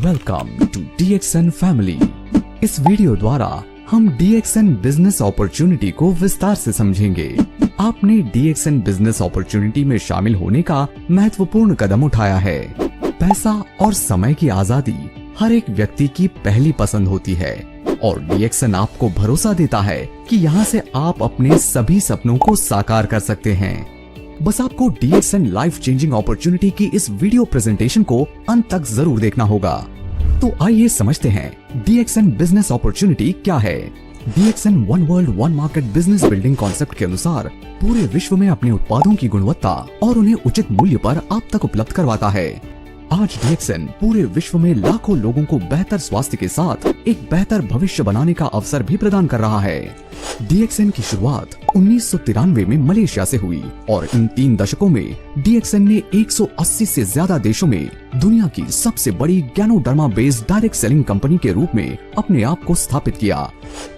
Welcome to DXN फैमिली। इस video द्वारा हम DXN बिजनेस अपॉर्चुनिटी को विस्तार से समझेंगे। आपने DXN बिजनेस अपॉर्चुनिटी में शामिल होने का महत्वपूर्ण कदम उठाया है। पैसा और समय की आजादी हर एक व्यक्ति की पहली पसंद होती है और DXN आपको भरोसा देता है कि यहाँ से आप अपने सभी सपनों को साकार कर सकते हैं। बस आपको DXN लाइफ चेंजिंग अपॉर्चुनिटी की इस वीडियो प्रेजेंटेशन को अंत तक जरूर देखना होगा। तो आइए समझते हैं DXN बिजनेस अपॉर्चुनिटी क्या है। DXN one world one market business building concept के अनुसार पूरे विश्व में अपने उत्पादों की गुणवत्ता और उन्हें उचित मूल्य पर आप तक उपलब्ध करवाता है। आज DXN पूरे विश्व में लाखों लोगों को बेहतर स्वास्थ्य के साथ एक बेहतर भविष्य बनाने का अवसर भी प्रदान कर रहा है। DXN की शुरुआत 1993 में मलेशिया से हुई और इन 3 दशकों में DXN ने 180 से ज्यादा देशों में दुनिया की सबसे बड़ी ganoderma based direct selling company के रूप में अपने आप को स्थापित किया।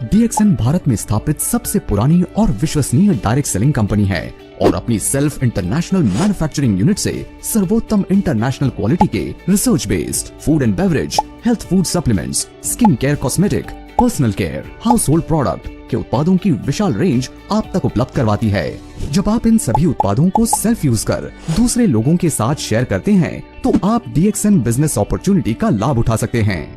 DXN भारत में स्थापित सबसे पुरानी और विश्वसनीय डायरेक्ट सेलिंग कंपनी है और अपनी सेल्फ इंटरनेशनल मैन्युफैक्चरिंग यूनिट से सर्वोत्तम इंटरनेशनल क्वालिटी के research based food and beverage, health food supplements, skin care, cosmetic, personal care, house hold product के उत्पादों की विशाल रेंज आप तक उपलब्ध करवाती है। जब आप इन सभी उत्पादों को सेल्फ यूज कर दूसरे लोगों के साथ शेयर करते हैं तो आप DXN बिजनेस अपॉर्चुनिटी का लाभ उठा सकते हैं।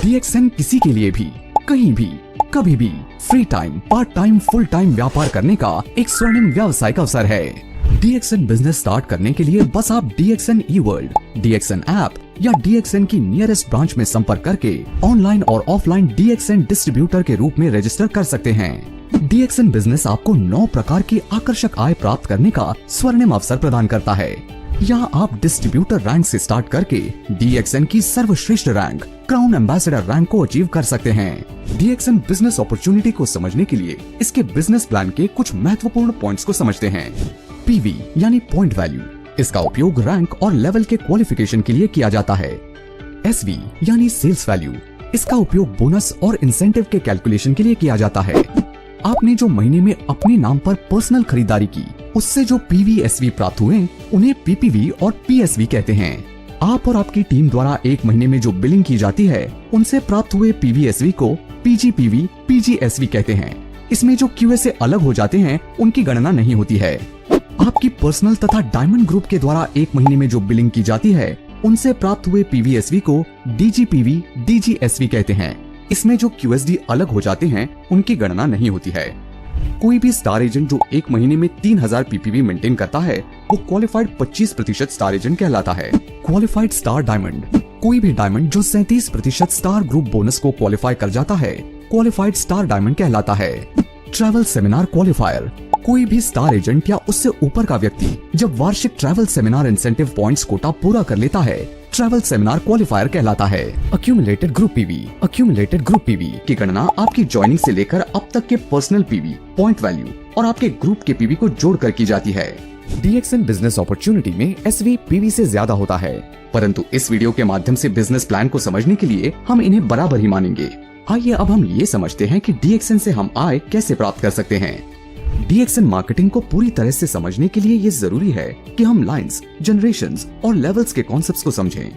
DXN किसी के लिए भी, कहीं भी, कभी भी free time, part time, full time व्यापार करने का एक स्वर्णिम व्यावसायिक अवसर है। DXN बिजनेस स्टार्ट करने के लिए बस आप DXN eWorld, DXN ऐप या DXN की नियरेस्ट ब्रांच में संपर्क करके ऑनलाइन और ऑफलाइन DXN डिस्ट्रीब्यूटर के रूप में रजिस्टर कर सकते हैं। DXN बिजनेस आपको 9 प्रकार की आकर्षक आय प्राप्त करने का स्वर्णिम अवसर प्रदान करता है। यहाँ आप डिस्ट्रीब्यूटर रैंक से स्टार्ट करके DXN की सर्वश्रेष्ठ रैंक क्राउन एम्बेसडर रैंक को अचीव कर सकते हैं। DXN बिजनेस अपॉर्चुनिटी को समझने के लिए इसके बिजनेस प्लान के कुछ महत्वपूर्ण पॉइंट्स को समझते हैं। PV यानी पॉइंट वैल्यू, इसका उपयोग रैंक और लेवल के क्वालिफिकेशन के लिए किया जाता है। SV यानी सेल्स वैल्यू, इसका उपयोग बोनस और इंसेंटिव के कैलकुलेशन के लिए किया जाता है। आपने जो महीने में अपने नाम पर पर्सनल खरीदारी की, उससे जो PV/SV प्राप्त हुए उन्हें PPV और PSV कहते हैं। आप और आपकी टीम द्वारा एक महीने में जो बिलिंग की जाती है उनसे प्राप्त हुए PV/SV को PGPV, PGSV कहते हैं। इसमें जो QA से अलग हो जाते हैं उनकी गणना नहीं होती है। आपकी पर्सनल तथा डायमंड ग्रुप के द्वारा एक महीने में जो बिलिंग की जाती है उनसे प्राप्त हुए PV/SV को DGPV, DGSV कहते हैं। इसमें जो QSD अलग हो जाते हैं उनकी गणना नहीं होती है। कोई भी स्टार एजेंट जो एक महीने में 3000 PPV मेंटेन करता है वो क्वालिफाइड 25% स्टार एजेंट कहलाता है। क्वालिफाइड स्टार डायमंड, कोई भी डायमंड जो 37% स्टार ग्रुप बोनस को क्वालिफाई कर जाता है क्वालिफाइड स्टार डायमंड कहलाता है। ट्रैवल सेमिनार क्वालिफायर, कोई भी स्टार एजेंट या उससे ऊपर का व्यक्ति जब वार्षिक travel seminar incentive points quota पूरा कर लेता है ट्रैवल सेमिनार क्वालिफायर कहलाता है। अक्यूमुलेटेड ग्रुप PV की गणना आपकी ज्वाइनिंग से लेकर अब तक के पर्सनल PV, पॉइंट वैल्यू और आपके ग्रुप के PV को जोड़कर की जाती है। DXN बिजनेस अपॉर्चुनिटी में SV PV से ज्यादा होता है, परंतु इस वीडियो के माध्यम से बिजनेस प्लान को समझने के लिए हम इन्हें बराबर ही मानेंगे। आइए अब हम ये समझते हैं कि DXN से हम आय कैसे प्राप्त कर सकते हैं। DXN मार्केटिंग को पूरी तरह से समझने के लिए ये जरूरी है कि हम लाइंस, जनरेशंस और लेवल्स के कॉन्सेप्ट्स को समझें।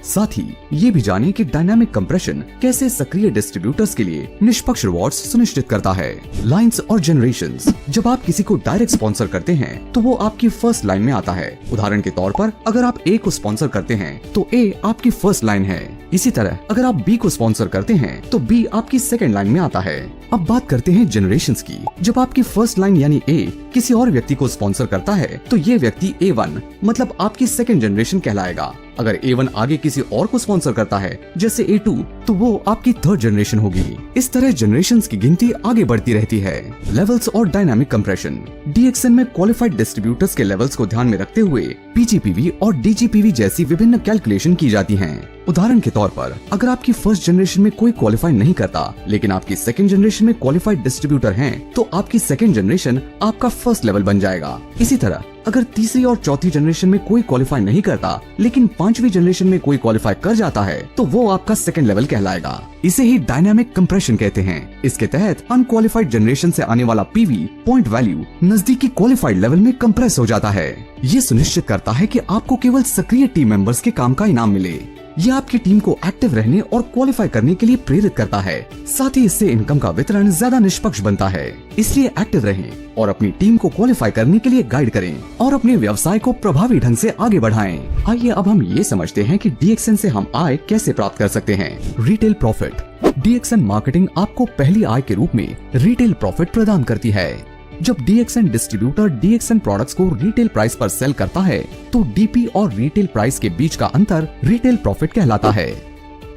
साथ ही ये भी जानें कि डायनामिक कंप्रेशन कैसे सक्रिय डिस्ट्रीब्यूटर्स के लिए निष्पक्ष रिवॉर्ड्स सुनिश्चित करता है। लाइंस और जनरेशंस, जब आप किसी को डायरेक्ट स्पॉन्सर करते हैं तो वो आपकी फर्स्ट लाइन में आता है। उदाहरण के तौर पर अगर आप A को स्पॉन्सर करते हैं तो A आपकी फर्स्ट लाइन है। इसी तरह अगर आप B को स्पॉन्सर करते हैं तो B आपकी सेकंड लाइन में आता है। अब बात करते हैं जनरेशंस की। जब आपकी फर्स्ट लाइन यानी A किसी और व्यक्ति को स्पॉन्सर करता है तो ये व्यक्ति A1 मतलब आपकी सेकंड जनरेशन कहलाएगा। अगर A1 आगे किसी और को स्पॉन्सर करता है जैसे A2 तो वो आपकी थर्ड जनरेशन होगी। इस तरह जनरेशंस की गिनती आगे बढ़ती रहती है। लेवल्स और डायनामिक कंप्रेशन, DXN में क्वालिफाइड डिस्ट्रीब्यूटर्स के लेवल्स को ध्यान में रखते हुए PGPV और DGPV जैसी विभिन्न कैलकुलेशन की जाती हैं। उदाहरण के तौर पर अगर आपकी फर्स्ट जनरेशन में कोई क्वालिफाई नहीं करता लेकिन आपकी सेकंड जनरेशन में क्वालिफाइड डिस्ट्रीब्यूटर हैं तो आपकी सेकंड जनरेशन आपका फर्स्ट लेवल बन जाएगा। इसी तरह अगर तीसरी और चौथी जनरेशन में कोई क्वालिफाई नहीं करता लेकिन 5वीं जनरेशन में कोई क्वालिफाई कर जाता है तो वो आपका सेकंड लेवल कहलाएगा। इसे ही डायनामिक कंप्रेशन कहते हैं। इसके तहत अनक्वालिफाइड जनरेशन से आने वाला PV, पॉइंट वैल्यू नजदीकी क्वालिफाइड लेवल में कंप्रेस हो जाता है। ये सुनिश्चित करता है कि आपको केवल सक्रिय टीम मेंबर्स के काम का इनाम मिले। ये आपकी टीम को एक्टिव रहने और क्वालिफाई करने के लिए प्रेरित करता है। साथ ही इससे इनकम का वितरण ज्यादा निष्पक्ष बनता है। इसलिए एक्टिव रहें और अपनी टीम को क्वालिफाई करने के लिए गाइड करें और अपने व्यवसाय को प्रभावी ढंग से आगे बढ़ाएं। आइए अब हम ये समझते हैं कि DXN से हम आय कैसे प्राप्त कर सकते हैं। Retail profit. DXN मार्केटिंग आपको पहली आय के रूप में रिटेल प्रॉफिट प्रदान करती है। जब DXN डिस्ट्रीब्यूटर DXN प्रोडक्ट्स को रिटेल प्राइस पर सेल करता है तो DP और रिटेल प्राइस के बीच का अंतर रिटेल प्रॉफिट कहलाता है।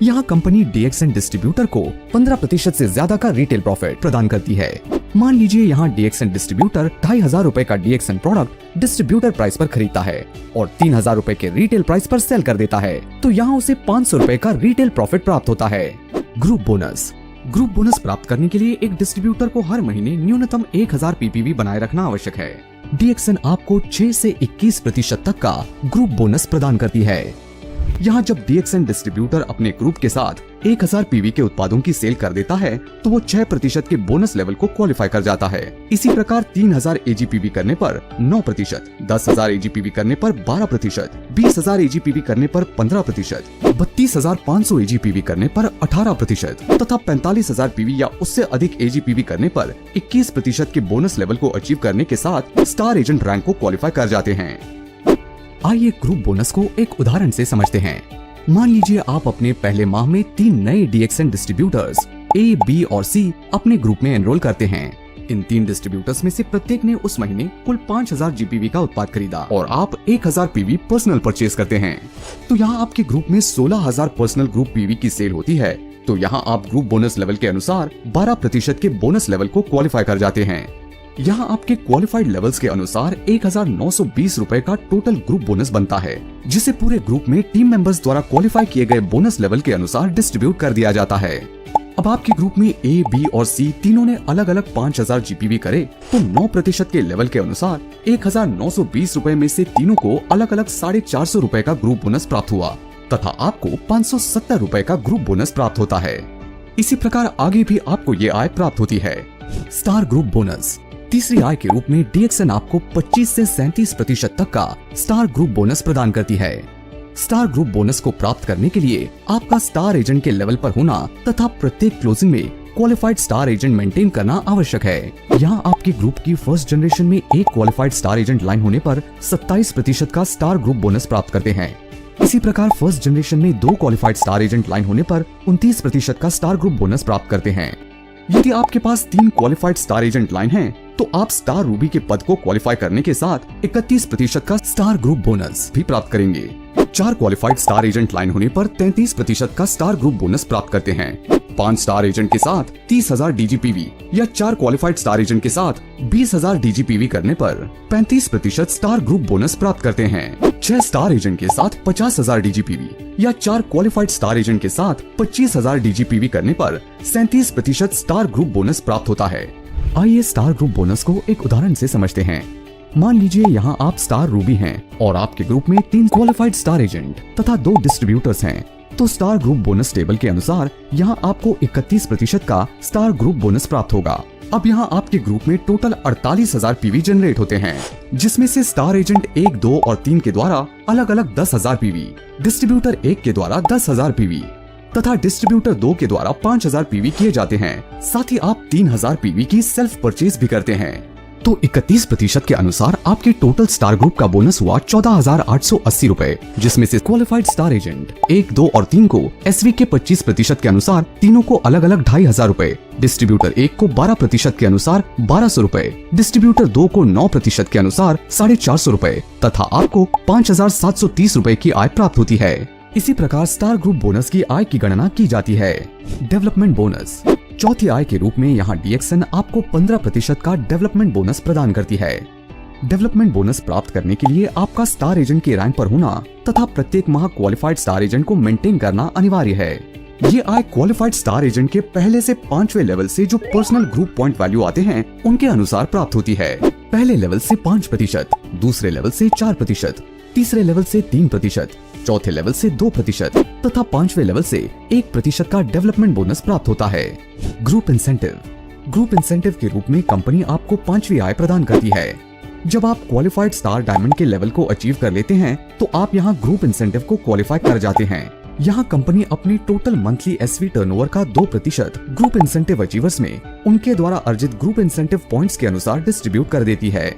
यहाँ कंपनी DXN डिस्ट्रीब्यूटर को 15% से ज्यादा का रिटेल प्रॉफिट प्रदान करती है। मान लीजिए यहाँ DXN डिस्ट्रीब्यूटर 2500 रुपए का DXN प्रोडक्ट डिस्ट्रीब्यूटर प्राइस पर खरीदता है और 3000 रुपए के रिटेल प्राइस पर सेल कर देता है, तो यहाँ उसे 500 रुपए का रिटेल प्रॉफिट प्राप्त होता है। Group bonus. ग्रुप बोनस प्राप्त करने के लिए एक डिस्ट्रीब्यूटर को हर महीने न्यूनतम 1000 PPV बनाए रखना आवश्यक है। DXN आपको 6 से 21% तक का ग्रुप बोनस प्रदान करती है। यहाँ जब DXN डिस्ट्रीब्यूटर अपने ग्रुप के साथ 1000 PV के उत्पादों की सेल कर देता है तो वो 6% के बोनस लेवल को क्वालिफाई कर जाता है। इसी प्रकार 3000 AGPV करने पर 9%, 10,000 AGPV करने पर 12%, 20,000 AGPV करने पर 15%, 32,500 AGPV करने पर 18% तथा 45,000 PV या उससे अधिक AGPV करने पर 21% के बोनस लेवल को अचीव करने के साथ स्टार एजेंट रैंक को क्वालिफाई कर जाते हैं। आइए ग्रुप बोनस को एक उदाहरण से समझते हैं। मान लीजिए आप अपने पहले माह में 3 नए DXN डिस्ट्रीब्यूटर्स A, B और C अपने ग्रुप में एनरोल करते हैं। इन 3 डिस्ट्रीब्यूटर्स में से प्रत्येक ने उस महीने कुल 5000 GPV का उत्पाद खरीदा और आप 1000 PV पर्सनल परचेज करते हैं। तो यहाँ आपके ग्रुप में 16,000 पर्सनल ग्रुप PV की सेल होती है। तो यहाँ आप ग्रुप बोनस लेवल के अनुसार 12% के बोनस लेवल को क्वालिफाई कर जाते हैं। यहाँ आपके क्वालिफाइड लेवल्स के अनुसार 1920 रुपए का टोटल ग्रुप बोनस बनता है, जिसे पूरे ग्रुप में टीम मेंबर्स द्वारा क्वालिफाई किए गए बोनस लेवल के अनुसार डिस्ट्रीब्यूट कर दिया जाता है। अब आपके ग्रुप में A, B और C तीनों ने अलग अलग 5000 GPV करे तो 9% के लेवल के अनुसार 1920 रुपए में से तीनों को अलग अलग 450 रुपए का ग्रुप बोनस प्राप्त हुआ तथा आपको 570 रुपए का ग्रुप बोनस प्राप्त होता है। इसी प्रकार आगे भी आपको ये आय प्राप्त होती है। Star group bonus. तीसरी आय के रूप में DXN आपको 25 से 37% तक का स्टार ग्रुप बोनस प्रदान करती है। स्टार ग्रुप बोनस को प्राप्त करने के लिए आपका स्टार एजेंट के लेवल पर होना तथा प्रत्येक क्लोजिंग में क्वालिफाइड स्टार एजेंट मेंटेन करना आवश्यक है। यहाँ आपके ग्रुप की फर्स्ट जनरेशन में एक क्वालिफाइड स्टार एजेंट लाइन होने पर 27% का स्टार ग्रुप बोनस प्राप्त करते हैं। इसी प्रकार फर्स्ट जनरेशन में 2 क्वालिफाइड स्टार एजेंट लाइन होने पर 29% का स्टार ग्रुप बोनस प्राप्त करते हैं। यदि आपके पास 3 क्वालिफाइड स्टार एजेंट लाइन है तो आप स्टार रूबी के पद को क्वालिफाई करने के साथ 31% का स्टार ग्रुप बोनस भी प्राप्त करेंगे। 4 क्वालिफाइड स्टार एजेंट लाइन होने पर 33% का स्टार ग्रुप बोनस प्राप्त करते हैं। 5 स्टार एजेंट के साथ 30,000 DGPV या 4 क्वालिफाइड स्टार एजेंट के साथ 20,000 DGPV करने पर 35% स्टार ग्रुप बोनस प्राप्त करते हैं। 6 स्टार एजेंट के साथ 50,000 DGPV या 4 क्वालिफाइड स्टार एजेंट के साथ 25,000 DGPV करने पर 37% स्टार ग्रुप बोनस प्राप्त होता है। आइए स्टार ग्रुप बोनस को एक उदाहरण से समझते हैं। मान लीजिए यहाँ आप स्टार रूबी हैं और आपके ग्रुप में 3 क्वालिफाइड स्टार एजेंट तथा 2 डिस्ट्रीब्यूटर्स हैं। तो स्टार ग्रुप बोनस टेबल के अनुसार यहाँ आपको 31% का स्टार ग्रुप बोनस प्राप्त होगा। अब यहाँ आपके ग्रुप में टोटल 48,000 PV जनरेट होते हैं, जिसमें से स्टार एजेंट 1, 2 और 3 के द्वारा अलग अलग 10,000 PV, डिस्ट्रीब्यूटर 1 के द्वारा 10,000 PV तथा डिस्ट्रीब्यूटर 2 के द्वारा 5,000 PV किए जाते हैं। साथ ही आप 3,000 PV की सेल्फ परचेज भी करते हैं। तो 31% के अनुसार आपके टोटल स्टार ग्रुप का बोनस हुआ 14,880 रुपए, जिसमें से क्वालिफाइड स्टार एजेंट 1, 2 और 3 को SV के 25% के अनुसार तीनों को अलग अलग 2,500 रुपए, डिस्ट्रीब्यूटर 1 को 12% के अनुसार 1,200 रुपए, डिस्ट्रीब्यूटर 2 को 9% के अनुसार 450 रुपए तथा आपको 5,730 रुपए की आय प्राप्त होती है। इसी प्रकार स्टार ग्रुप बोनस की आय की गणना की जाती है। Development bonus. चौथी आय के रूप में यहाँ DXN आपको 15% का डेवलपमेंट बोनस प्रदान करती है। डेवलपमेंट बोनस प्राप्त करने के लिए आपका स्टार एजेंट के रैंक पर होना तथा प्रत्येक माह क्वालिफाइड स्टार एजेंट को मेंटेन करना अनिवार्य है। ये आय क्वालिफाइड स्टार एजेंट के पहले से 5वें लेवल से जो पर्सनल ग्रुप पॉइंट वैल्यू आते हैं उनके अनुसार प्राप्त होती है। पहले लेवल से 5%, दूसरे लेवल से 4%, तीसरे लेवल से 3%, चौथे लेवल से 2% तथा 5वें लेवल से 1% का डेवलपमेंट बोनस प्राप्त होता है। Group incentive. ग्रुप इंसेंटिव के रूप में कंपनी आपको 5वीं आय प्रदान करती है। जब आप क्वालिफाइड स्टार डायमंड के लेवल को अचीव कर लेते हैं तो आप यहाँ ग्रुप इंसेंटिव को क्वालिफाई कर जाते हैं। यहाँ कंपनी अपने टोटल मंथली एसवी टर्नओवर का 2% ग्रुप इंसेंटिव अचीवर्स में उनके द्वारा अर्जित ग्रुप इंसेंटिव पॉइंट्स के अनुसार डिस्ट्रीब्यूट कर देती है।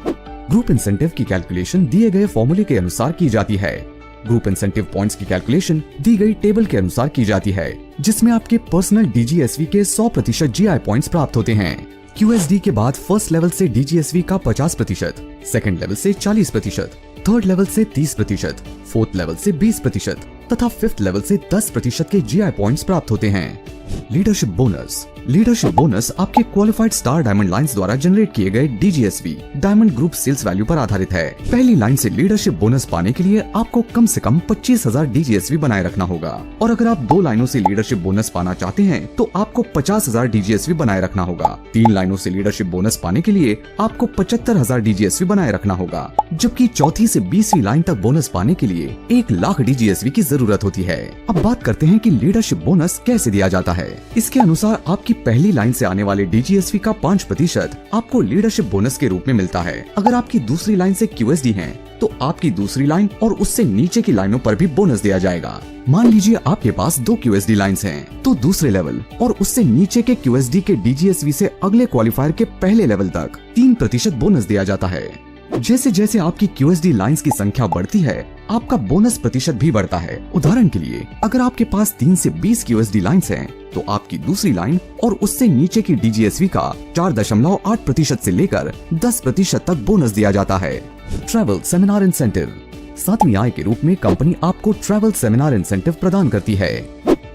ग्रुप इंसेंटिव की कैलकुलेशन दिए गए फॉर्मूले के अनुसार की जाती है। ग्रुप इंसेंटिव पॉइंट्स की कैलकुलेशन दी गई टेबल के अनुसार की जाती है, जिसमें आपके पर्सनल डीजीएसवी के 100% जीआई पॉइंट्स प्राप्त होते हैं। क्यूएसडी के बाद फर्स्ट लेवल से डीजीएसवी का 50%, सेकंड लेवल से 40%, थर्ड लेवल से 30%, फोर्थ लेवल से 20% तथा फिफ्थ लेवल से 10% के जीआई पॉइंट्स प्राप्त होते हैं। लीडरशिप बोनस आपके क्वालिफाइड स्टार डायमंड लाइंस द्वारा जनरेट किए गए डीजीएसवी डायमंड ग्रुप सेल्स वैल्यू पर आधारित है। पहली लाइन से लीडरशिप बोनस पाने के लिए आपको कम से कम 25,000 डीजीएसवी बनाए रखना होगा, और अगर आप 2 लाइनों से लीडरशिप बोनस पाना चाहते हैं तो आपको 50,000 डीजीएसवी बनाए रखना होगा। 3 लाइनों से लीडरशिप बोनस पाने के लिए आपको 75,000 डीजीएसवी बनाए रखना होगा, जबकि चौथी से 20वीं लाइन तक बोनस पाने के लिए 1 लाख डीजीएसवी की जरूरत होती है। अब बात करते हैं कि लीडरशिप बोनस कैसे दिया जाता है। इसके अनुसार आपकी पहली लाइन से आने वाले डीजीएसवी का 5% आपको लीडरशिप बोनस के रूप में मिलता है। अगर आपकी दूसरी लाइन से क्यूएसडी है तो आपकी दूसरी लाइन और उससे नीचे की लाइनों पर भी बोनस दिया जाएगा। मान लीजिए आपके पास 2 क्यूएसडी लाइंस हैं, तो दूसरे लेवल और उससे नीचे के क्यूएसडी के डीजीएसवी से अगले क्वालिफायर के पहले लेवल तक 3% बोनस दिया जाता है। जैसे जैसे आपकी क्यूएसडी लाइंस की संख्या बढ़ती है, आपका बोनस प्रतिशत भी बढ़ता है। उदाहरण के लिए, अगर आपके पास 3 से 20 क्यूएसडी लाइंस हैं, तो आपकी दूसरी लाइन और उससे नीचे की डीजीएसवी का 4.8% से लेकर 10% तक बोनस दिया जाता है। ट्रैवल सेमिनार इंसेंटिव 7वीं आय के रूप में कंपनी आपको ट्रैवल सेमिनार इंसेंटिव प्रदान करती है,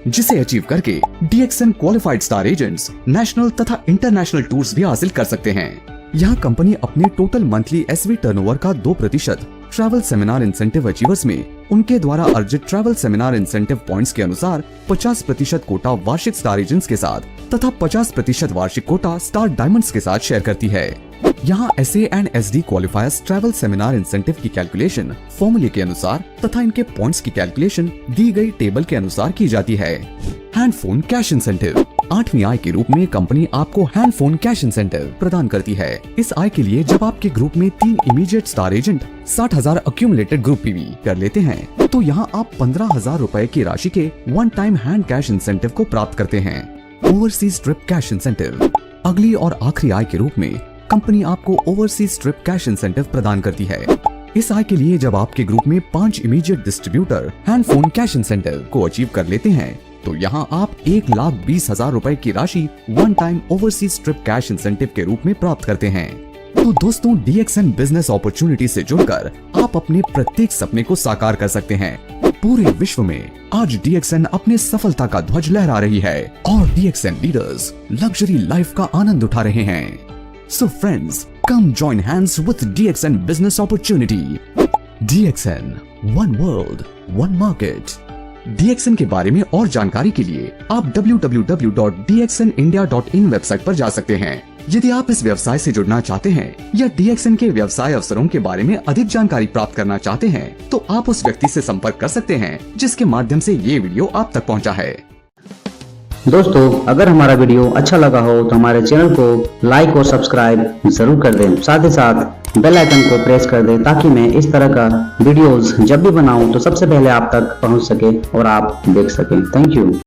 जिसे अचीव करके DXN qualified star agents national तथा इंटरनेशनल टूर्स भी हासिल कर सकते हैं। यहाँ कंपनी अपने टोटल मंथली एसवी टर्नओवर का 2% ट्रैवल सेमिनार इंसेंटिव अचीवर्स में उनके द्वारा अर्जित ट्रैवल सेमिनार इंसेंटिव पॉइंट्स के अनुसार 50% कोटा वार्षिक स्टार एजेंट्स के साथ तथा 50% वार्षिक कोटा स्टार डायमंड्स के साथ शेयर करती है। यहाँ SA and SD qualifiers travel seminar incentive की कैलकुलेशन फॉर्मूले के अनुसार तथा इनके पॉइंट्स की कैलकुलेशन दी गई टेबल के अनुसार की जाती है। हैंडफोन कैश इंसेंटिव 8वीं आय के रूप में कंपनी आपको हैंडफोन कैश इंसेंटिव प्रदान करती है। इस आय के लिए जब आपके ग्रुप में 3 immediate star agent 60,000 accumulated group PV कर लेते हैं, तो यहाँ आप 15,000 रुपए की राशि के one time hand cash incentive को प्राप्त करते हैं। ओवरसीज ट्रिप कैश इंसेंटिव अगली और आखिरी आय के रूप में कंपनी आपको ओवरसीज ट्रिप कैश इंसेंटिव प्रदान करती है। इस आय के लिए जब आपके ग्रुप में 5 immediate distributor handphone cash incentive को अचीव कर लेते हैं, तो यहाँ आप 1,20,000 रुपए की राशि one time overseas trip cash incentive के रूप में प्राप्त करते हैं। तो दोस्तों, डीएक्सएन बिजनेस अपॉर्चुनिटी से जुड़कर आप अपने प्रत्येक सपने को साकार कर सकते हैं। पूरे विश्व में आज डीएक्सएन अपने सफलता का ध्वज लहरा रही है और डीएक्सएन लीडर्स लग्जरी लाइफ का आनंद उठा रहे हैं। So friends, come join hands with DXN business opportunity. DXN, one world, one market. DXN के बारे में और जानकारी के लिए आप www.dxnindia.in वेबसाइट पर जा सकते हैं। यदि आप इस व्यवसाय से जुड़ना चाहते हैं या DXN के व्यवसाय अवसरों के बारे में अधिक जानकारी प्राप्त करना चाहते हैं, तो आप उस व्यक्ति से संपर्क कर सकते हैं जिसके माध्यम से ये वीडियो आप तक पहुंचा है। दोस्तों, अगर हमारा वीडियो अच्छा लगा हो तो हमारे चैनल को लाइक और सब्सक्राइब जरूर कर दें। साथ ही साथ बेल आइकन को प्रेस कर दें ताकि मैं इस तरह का वीडियोस जब भी बनाऊं तो सबसे पहले आप तक पहुंच सके और आप देख सकें। Thank you.